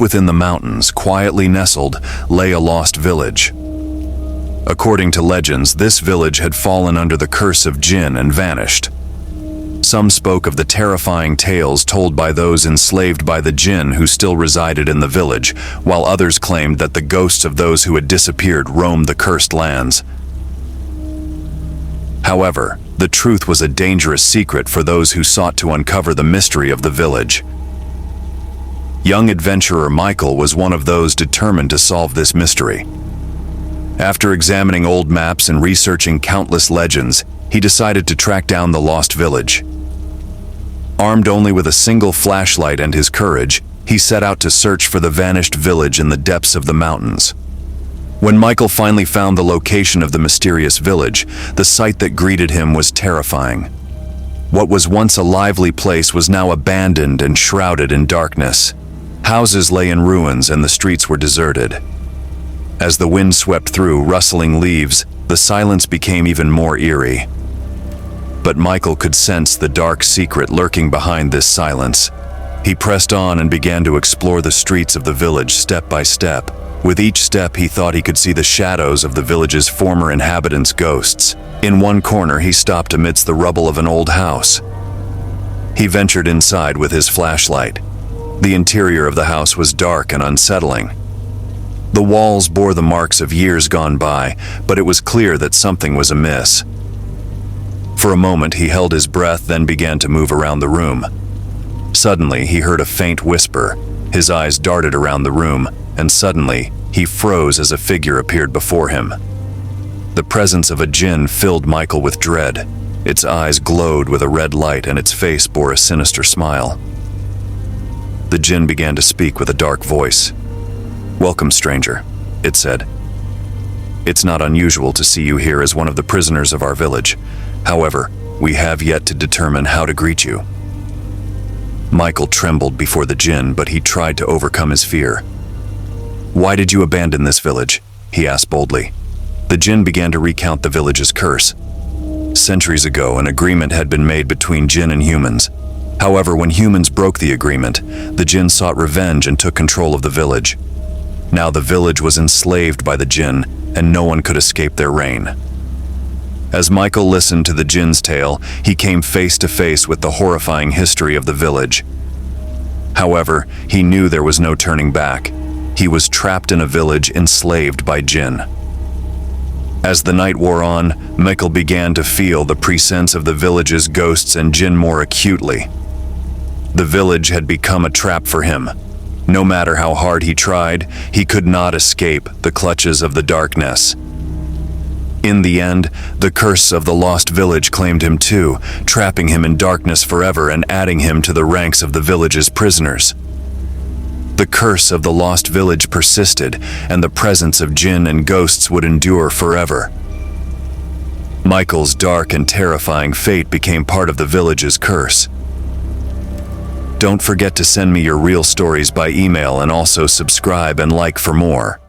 Deep within the mountains, quietly nestled, lay a lost village. According to legends, this village had fallen under the curse of Djinn and vanished. Some spoke of the terrifying tales told by those enslaved by the Djinn who still resided in the village, while others claimed that the ghosts of those who had disappeared roamed the cursed lands. However, the truth was a dangerous secret for those who sought to uncover the mystery of the village. Young adventurer Michael was one of those determined to solve this mystery. After examining old maps and researching countless legends, he decided to track down the lost village. Armed only with a single flashlight and his courage, he set out to search for the vanished village in the depths of the mountains. When Michael finally found the location of the mysterious village, the sight that greeted him was terrifying. What was once a lively place was now abandoned and shrouded in darkness. Houses lay in ruins and the streets were deserted. As the wind swept through rustling leaves, the silence became even more eerie. But Michael could sense the dark secret lurking behind this silence. He pressed on and began to explore the streets of the village step by step. With each step, he thought he could see the shadows of the village's former inhabitants' ghosts. In one corner, he stopped amidst the rubble of an old house. He ventured inside with his flashlight. The interior of the house was dark and unsettling. The walls bore the marks of years gone by, but it was clear that something was amiss. For a moment, he held his breath, then began to move around the room. Suddenly, he heard a faint whisper. His eyes darted around the room, and suddenly, he froze as a figure appeared before him. The presence of a Djinn filled Michael with dread. Its eyes glowed with a red light and its face bore a sinister smile. The Djinn began to speak with a dark voice. "Welcome, stranger," it said. "It's not unusual to see you here as one of the prisoners of our village. However, we have yet to determine how to greet you." Michael trembled before the Djinn, but he tried to overcome his fear. "Why did you abandon this village?" he asked boldly. The Djinn began to recount the village's curse. Centuries ago, an agreement had been made between Djinn and humans. However, when humans broke the agreement, the Djinn sought revenge and took control of the village. Now the village was enslaved by the Djinn, and no one could escape their reign. As Michael listened to the Djinn's tale, he came face to face with the horrifying history of the village. However, he knew there was no turning back. He was trapped in a village enslaved by Djinn. As the night wore on, Michael began to feel the presence of the village's ghosts and Djinn more acutely. The village had become a trap for him. No matter how hard he tried, he could not escape the clutches of the darkness. In the end, the curse of the lost village claimed him too, trapping him in darkness forever and adding him to the ranks of the village's prisoners. The curse of the lost village persisted, and the presence of Djinn and ghosts would endure forever. Michael's dark and terrifying fate became part of the village's curse. Don't forget to send me your real stories by email and also subscribe and like for more.